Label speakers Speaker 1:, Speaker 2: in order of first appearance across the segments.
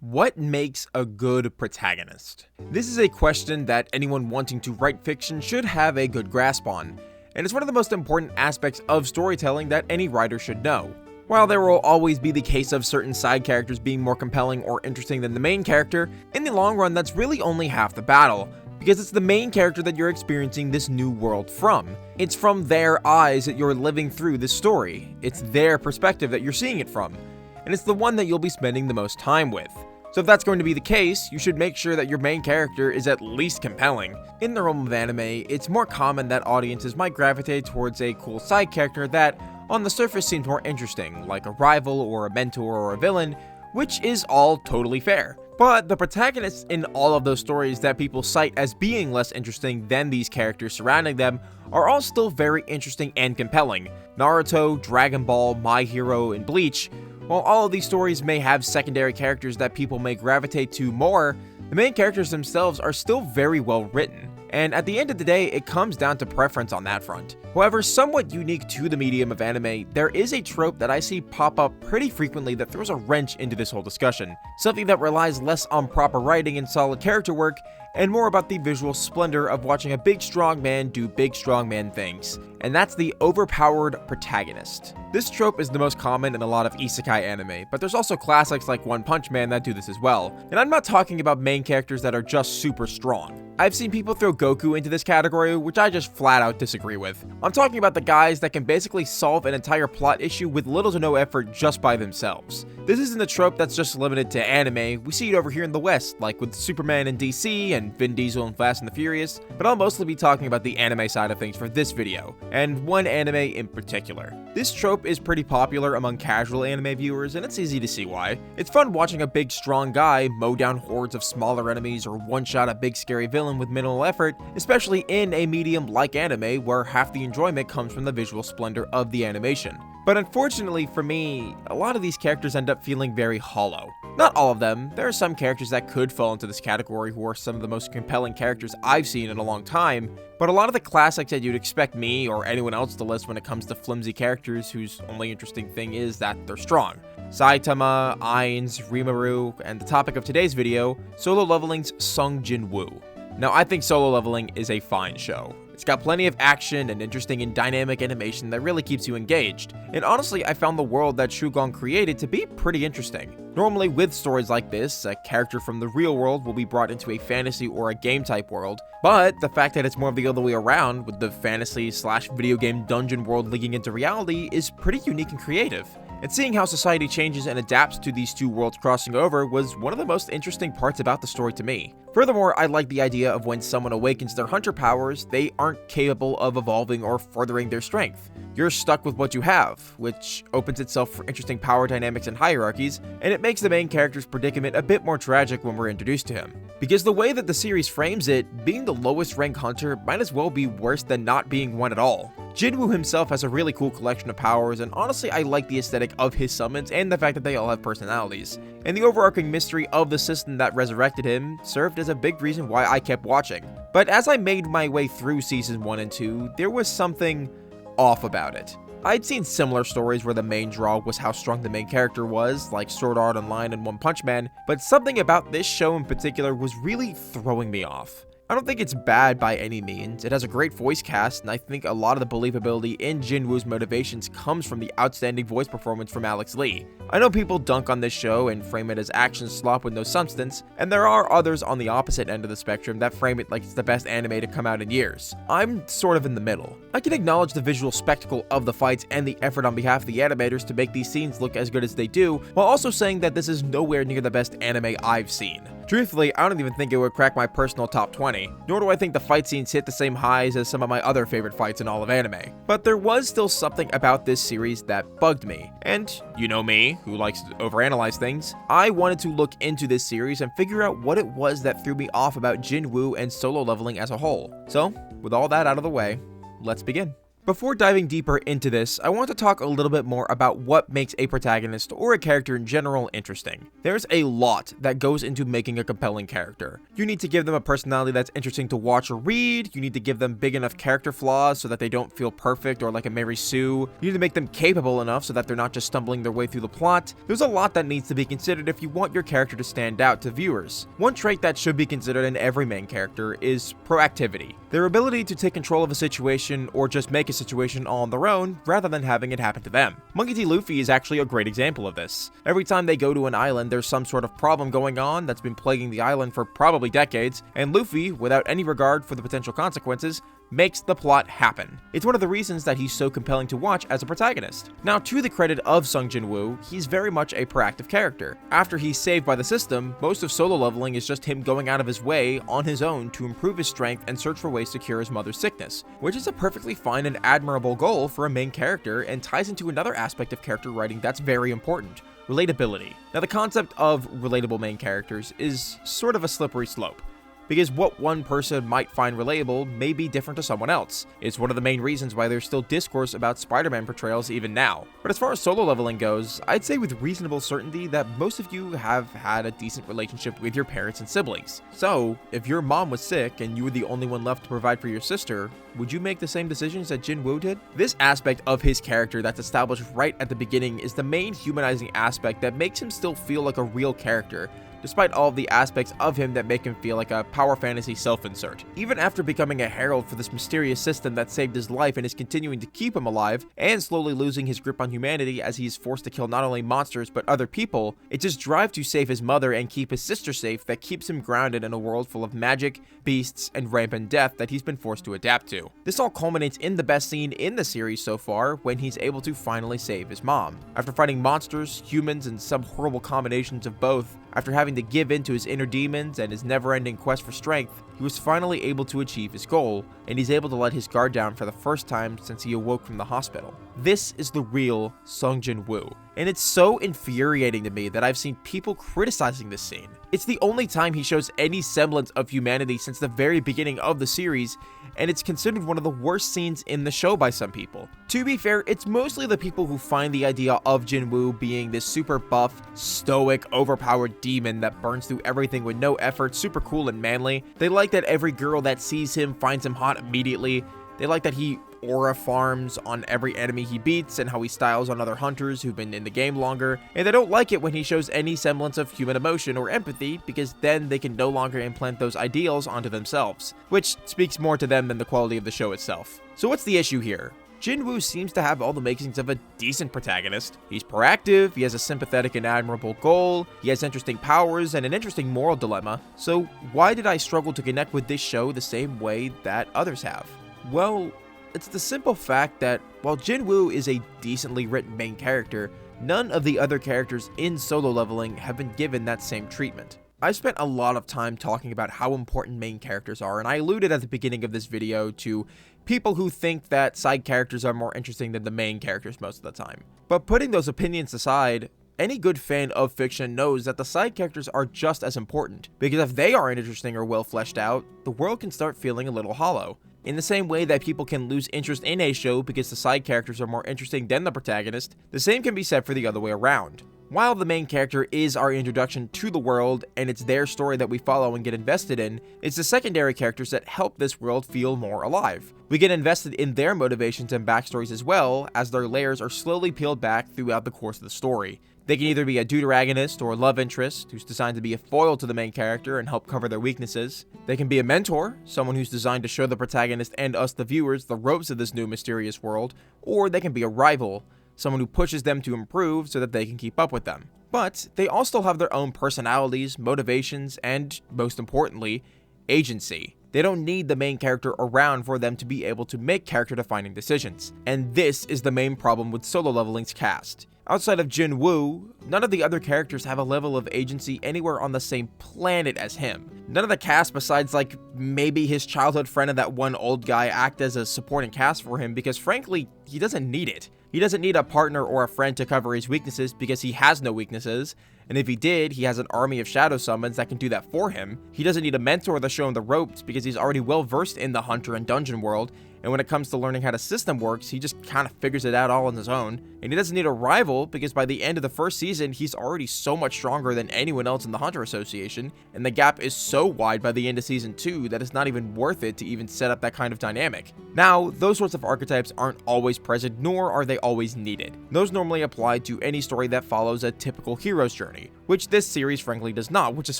Speaker 1: What makes a good protagonist? This is a question that anyone wanting to write fiction should have a good grasp on, and it's one of the most important aspects of storytelling that any writer should know. While there will always be the case of certain side characters being more compelling or interesting than the main character, in the long run that's really only half the battle, because it's the main character that you're experiencing this new world from. It's from their eyes that you're living through this story. It's their perspective that you're seeing it from, and it's the one that you'll be spending the most time with. So if that's going to be the case, you should make sure that your main character is at least compelling. In the realm of anime, it's more common that audiences might gravitate towards a cool side character that, on the surface, seems more interesting, like a rival or a mentor or a villain, which is all totally fair. But the protagonists in all of those stories that people cite as being less interesting than these characters surrounding them are all still very interesting and compelling. Naruto, Dragon Ball, My Hero, and Bleach. While all of these stories may have secondary characters that people may gravitate to more, the main characters themselves are still very well written. And at the end of the day, it comes down to preference on that front. However, somewhat unique to the medium of anime, there is a trope that I see pop up pretty frequently that throws a wrench into this whole discussion. Something that relies less on proper writing and solid character work, and more about the visual splendor of watching a big strong man do big strong man things. And that's the overpowered protagonist. This trope is the most common in a lot of isekai anime, but there's also classics like One Punch Man that do this as well. And I'm not talking about main characters that are just super strong. I've seen people throw Goku into this category, which I just flat out disagree with. I'm talking about the guys that can basically solve an entire plot issue with little to no effort just by themselves. This isn't a trope that's just limited to anime. We see it over here in the West, like with Superman in DC and Vin Diesel in Fast and the Furious, but I'll mostly be talking about the anime side of things for this video, and one anime in particular. This trope is pretty popular among casual anime viewers, and it's easy to see why. It's fun watching a big strong guy mow down hordes of smaller enemies or one-shot a big scary villain with minimal effort, especially in a medium like anime where half the enjoyment comes from the visual splendor of the animation. But unfortunately for me, a lot of these characters end up feeling very hollow. Not all of them. There are some characters that could fall into this category who are some of the most compelling characters I've seen in a long time, but a lot of the classics that you'd expect me or anyone else to list when it comes to flimsy characters whose only interesting thing is that they're strong. Saitama, Ainz, Rimuru, and the topic of today's video, Solo Leveling's Sung Jin Woo. Now, I think Solo Leveling is a fine show. It's got plenty of action and interesting and dynamic animation that really keeps you engaged. And honestly, I found the world that Shugon created to be pretty interesting. Normally, with stories like this, a character from the real world will be brought into a fantasy or a game type world, but the fact that it's more of the other way around, with the fantasy/video game dungeon world leaking into reality, is pretty unique and creative. And seeing how society changes and adapts to these two worlds crossing over was one of the most interesting parts about the story to me. Furthermore, I like the idea of when someone awakens their hunter powers, they aren't capable of evolving or furthering their strength. You're stuck with what you have, which opens itself for interesting power dynamics and hierarchies, and it makes the main character's predicament a bit more tragic when we're introduced to him. Because the way that the series frames it, being the lowest rank hunter might as well be worse than not being one at all. Jinwoo himself has a really cool collection of powers, and honestly I like the aesthetic of his summons and the fact that they all have personalities. And the overarching mystery of the system that resurrected him served as a big reason why I kept watching. But as I made my way through season 1 and 2, there was something off about it. I'd seen similar stories where the main draw was how strong the main character was, like Sword Art Online and One Punch Man, but something about this show in particular was really throwing me off. I don't think it's bad by any means. It has a great voice cast, and I think a lot of the believability in Jinwoo's motivations comes from the outstanding voice performance from Alex Lee. I know people dunk on this show and frame it as action slop with no substance, and there are others on the opposite end of the spectrum that frame it like it's the best anime to come out in years. I'm sort of in the middle. I can acknowledge the visual spectacle of the fights and the effort on behalf of the animators to make these scenes look as good as they do, while also saying that this is nowhere near the best anime I've seen. Truthfully, I don't even think it would crack my personal top 20, nor do I think the fight scenes hit the same highs as some of my other favorite fights in all of anime. But there was still something about this series that bugged me, and you know me, who likes to overanalyze things, I wanted to look into this series and figure out what it was that threw me off about Jinwoo and Solo Leveling as a whole. So, with all that out of the way, let's begin. Before diving deeper into this, I want to talk a little bit more about what makes a protagonist or a character in general interesting. There's a lot that goes into making a compelling character. You need to give them a personality that's interesting to watch or read, you need to give them big enough character flaws so that they don't feel perfect or like a Mary Sue, you need to make them capable enough so that they're not just stumbling their way through the plot. There's a lot that needs to be considered if you want your character to stand out to viewers. One trait that should be considered in every main character is proactivity. Their ability to take control of a situation or just make a situation all on their own rather than having it happen to them. Monkey D. Luffy is actually a great example of this. Every time they go to an island, there's some sort of problem going on that's been plaguing the island for probably decades, and Luffy, without any regard for the potential consequences, makes the plot happen. It's one of the reasons that he's so compelling to watch as a protagonist. Now, to the credit of Sung Jin-woo, he's very much a proactive character. After he's saved by the system, most of solo leveling is just him going out of his way on his own to improve his strength and search for ways to cure his mother's sickness, which is a perfectly fine and admirable goal for a main character and ties into another aspect of character writing that's very important: relatability. Now, the concept of relatable main characters is sort of a slippery slope, because what one person might find relatable may be different to someone else. It's one of the main reasons why there's still discourse about Spider-Man portrayals even now. But as far as solo leveling goes, I'd say with reasonable certainty that most of you have had a decent relationship with your parents and siblings. So, if your mom was sick and you were the only one left to provide for your sister, would you make the same decisions that Jin-woo did? This aspect of his character that's established right at the beginning is the main humanizing aspect that makes him still feel like a real character, despite all of the aspects of him that make him feel like a power fantasy self-insert. Even after becoming a herald for this mysterious system that saved his life and is continuing to keep him alive, and slowly losing his grip on humanity as he is forced to kill not only monsters but other people, it's his drive to save his mother and keep his sister safe that keeps him grounded in a world full of magic, beasts, and rampant death that he's been forced to adapt to. This all culminates in the best scene in the series so far, when he's able to finally save his mom. After fighting monsters, humans, and some horrible combinations of both, after having to give in to his inner demons and his never-ending quest for strength, he was finally able to achieve his goal, and he's able to let his guard down for the first time since he awoke from the hospital. This is the real Sung Jin-woo, and it's so infuriating to me that I've seen people criticizing this scene. It's the only time he shows any semblance of humanity since the very beginning of the series, and it's considered one of the worst scenes in the show by some people. To be fair, it's mostly the people who find the idea of Jin-woo being this super buff, stoic, overpowered demon that burns through everything with no effort, super cool and manly. They like that every girl that sees him finds him hot immediately. They like that he aura farms on every enemy he beats and how he styles on other hunters who've been in the game longer, and they don't like it when he shows any semblance of human emotion or empathy, because then they can no longer implant those ideals onto themselves, which speaks more to them than the quality of the show itself. So what's the issue here? Jin-woo seems to have all the makings of a decent protagonist. He's proactive, he has a sympathetic and admirable goal, he has interesting powers and an interesting moral dilemma, so why did I struggle to connect with this show the same way that others have? Well, it's the simple fact that while Jin-woo is a decently written main character, none of the other characters in solo leveling have been given that same treatment. I've spent a lot of time talking about how important main characters are, and I alluded at the beginning of this video to people who think that side characters are more interesting than the main characters most of the time. But putting those opinions aside, any good fan of fiction knows that the side characters are just as important, because if they aren't interesting or well fleshed out, the world can start feeling a little hollow. In the same way that people can lose interest in a show because the side characters are more interesting than the protagonist, the same can be said for the other way around. While the main character is our introduction to the world, and it's their story that we follow and get invested in, it's the secondary characters that help this world feel more alive. We get invested in their motivations and backstories as well, as their layers are slowly peeled back throughout the course of the story. They can either be a deuteragonist or a love interest, who's designed to be a foil to the main character and help cover their weaknesses. They can be a mentor, someone who's designed to show the protagonist and us the viewers the ropes of this new mysterious world, or they can be a rival, someone who pushes them to improve so that they can keep up with them. But they all still have their own personalities, motivations, and, most importantly, agency. They don't need the main character around for them to be able to make character-defining decisions. And this is the main problem with Solo Leveling's cast. Outside of Jin-woo, none of the other characters have a level of agency anywhere on the same planet as him. None of the cast besides like maybe his childhood friend and that one old guy act as a supporting cast for him because frankly, he doesn't need it. He doesn't need a partner or a friend to cover his weaknesses because he has no weaknesses. And if he did, he has an army of shadow summons that can do that for him. He doesn't need a mentor to show him the ropes because he's already well versed in the hunter and dungeon world. and when it comes to learning how the system works, he just kind of figures it out all on his own, and he doesn't need a rival because by the end of the first season, he's already so much stronger than anyone else in the Hunter Association, and the gap is so wide by the end of season 2 that it's not even worth it to even set up that kind of dynamic. Now, those sorts of archetypes aren't always present, nor are they always needed. Those normally apply to any story that follows a typical hero's journey, which this series frankly does not, which is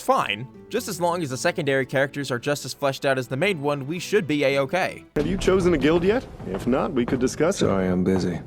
Speaker 1: fine. Just as long as the secondary characters are just as fleshed out as the main one, we should be a-okay.
Speaker 2: Have you chosen a guild yet? If not, we could discuss it.
Speaker 3: Sorry, I'm busy.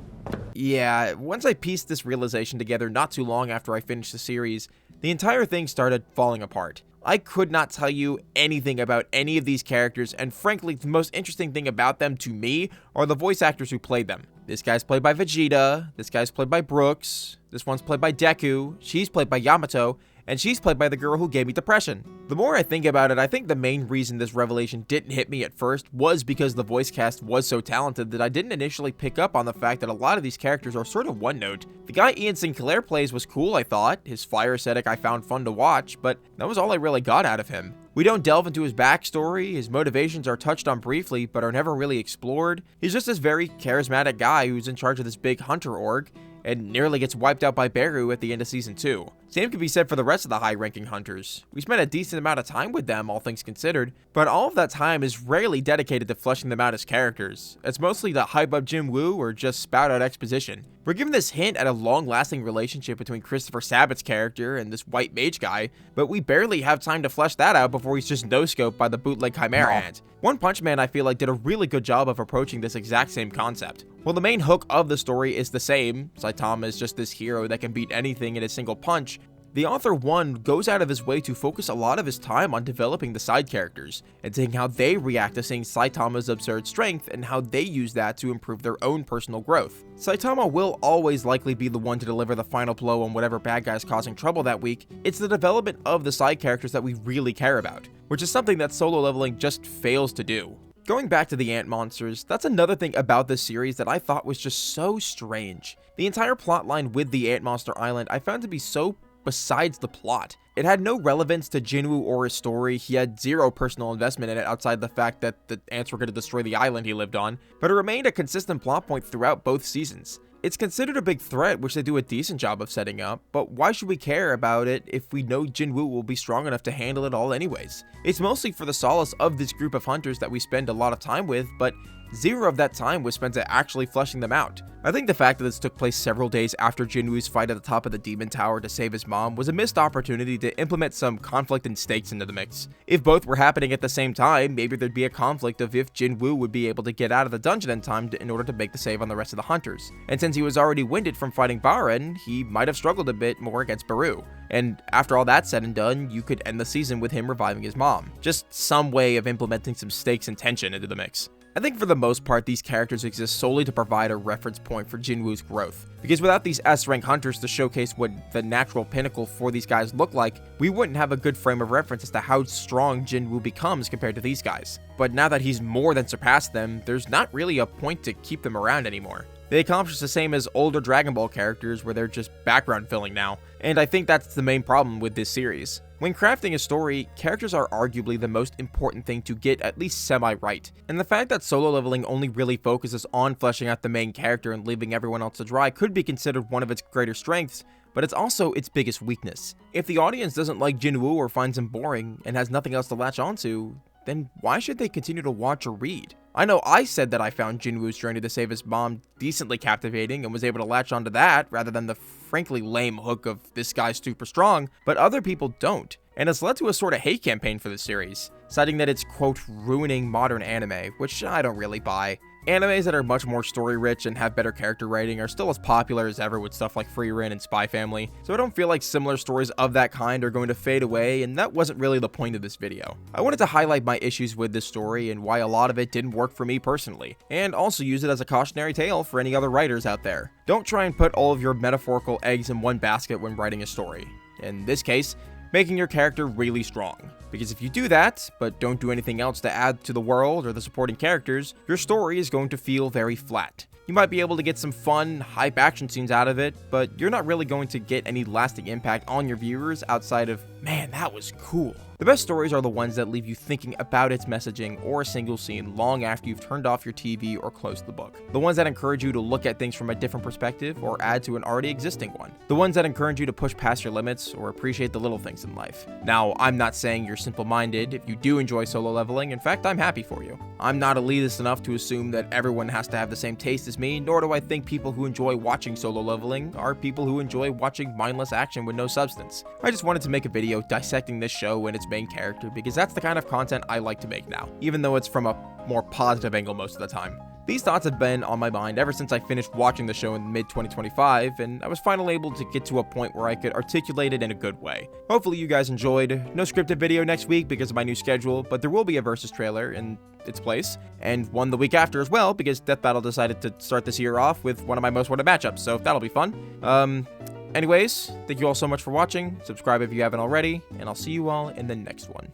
Speaker 1: Yeah, once I pieced this realization together not too long after I finished the series, the entire thing started falling apart. I could not tell you anything about any of these characters, and frankly, the most interesting thing about them to me are the voice actors who played them. This guy's played by Vegeta, this guy's played by Brooks, this one's played by Deku, she's played by Yamato, and she's played by the girl who gave me depression. The more I think about it, I think the main reason this revelation didn't hit me at first was because the voice cast was so talented that I didn't initially pick up on the fact that a lot of these characters are sort of one note. The guy Ian Sinclair plays was cool, I thought. His fire aesthetic I found fun to watch, but that was all I really got out of him. We don't delve into his backstory, his motivations are touched on briefly, but are never really explored. He's just this very charismatic guy who's in charge of this big hunter org, and nearly gets wiped out by Beru at the end of season 2. Same could be said for the rest of the high-ranking hunters. We spent a decent amount of time with them, all things considered, but all of that time is rarely dedicated to fleshing them out as characters. It's mostly to hype up Jin Woo or just spout out exposition. We're given this hint at a long-lasting relationship between Christopher Sabat's character and this white mage guy, but we barely have time to flesh that out before he's just no-scoped by the bootleg Chimera Ant. One Punch Man I feel like did a really good job of approaching this exact same concept. While the main hook of the story is the same, Saitama is just this hero that can beat anything in a single punch, the author goes out of his way to focus a lot of his time on developing the side characters, and seeing how they react to seeing Saitama's absurd strength and how they use that to improve their own personal growth. Saitama will always likely be the one to deliver the final blow on whatever bad guy is causing trouble that week. It's the development of the side characters that we really care about, which is something that solo leveling just fails to do. Going back to the ant monsters, that's another thing about this series that I thought was just so strange. The entire plotline with the Ant Monster Island I found to be so besides the plot. It had no relevance to Jinwoo or his story, he had zero personal investment in it outside the fact that the ants were going to destroy the island he lived on, but it remained a consistent plot point throughout both seasons. It's considered a big threat, which they do a decent job of setting up, but why should we care about it if we know Jinwoo will be strong enough to handle it all anyways? It's mostly for the solace of this group of hunters that we spend a lot of time with, but zero of that time was spent at actually fleshing them out. I think the fact that this took place several days after Jinwoo's fight at the top of the demon tower to save his mom was a missed opportunity to implement some conflict and stakes into the mix. If both were happening at the same time, maybe there'd be a conflict of if Jinwoo would be able to get out of the dungeon in time in order to make the save on the rest of the hunters. And since he was already winded from fighting Baren, he might have struggled a bit more against Beru. And after all that's said and done, you could end the season with him reviving his mom. Just some way of implementing some stakes and tension into the mix. I think for the most part, these characters exist solely to provide a reference point for Jinwoo's growth. Because without these S-rank hunters to showcase what the natural pinnacle for these guys look like, we wouldn't have a good frame of reference as to how strong Jinwoo becomes compared to these guys. But now that he's more than surpassed them, there's not really a point to keep them around anymore. They accomplish the same as older Dragon Ball characters where they're just background filling now, and I think that's the main problem with this series. When crafting a story, characters are arguably the most important thing to get at least semi-right, and the fact that solo leveling only really focuses on fleshing out the main character and leaving everyone else to dry could be considered one of its greater strengths, but it's also its biggest weakness. If the audience doesn't like Jinwoo or finds him boring and has nothing else to latch onto, then why should they continue to watch or read? I know I said that I found Jinwoo's journey to save his mom decently captivating and was able to latch onto that rather than the frankly lame hook of this guy's super strong, but other people don't. And it's led to a sort of hate campaign for the series, citing that it's, quote, ruining modern anime, which I don't really buy. Animes that are much more story-rich and have better character writing are still as popular as ever with stuff like Free Ren and Spy Family, so I don't feel like similar stories of that kind are going to fade away, and that wasn't really the point of this video. I wanted to highlight my issues with this story and why a lot of it didn't work for me personally, and also use it as a cautionary tale for any other writers out there. Don't try and put all of your metaphorical eggs in one basket when writing a story. In this case, making your character really strong. Because if you do that, but don't do anything else to add to the world or the supporting characters, your story is going to feel very flat. You might be able to get some fun, hype action scenes out of it, but you're not really going to get any lasting impact on your viewers outside of Man, that was cool. The best stories are the ones that leave you thinking about its messaging or a single scene long after you've turned off your TV or closed the book. The ones that encourage you to look at things from a different perspective or add to an already existing one. The ones that encourage you to push past your limits or appreciate the little things in life. Now, I'm not saying you're simple-minded if you do enjoy solo leveling. In fact, I'm happy for you. I'm not elitist enough to assume that everyone has to have the same taste as me, nor do I think people who enjoy watching solo leveling are people who enjoy watching mindless action with no substance. I just wanted to make a video dissecting this show and its main character because that's the kind of content I like to make now, even though it's from a more positive angle most of the time. These thoughts have been on my mind ever since I finished watching the show in mid-2025, and I was finally able to get to a point where I could articulate it in a good way. Hopefully you guys enjoyed. No scripted video next week because of my new schedule, but there will be a Versus trailer in its place, and one the week after as well because Death Battle decided to start this year off with one of my most wanted matchups, so that'll be fun. Anyways, thank you all so much for watching. Subscribe if you haven't already, and I'll see you all in the next one.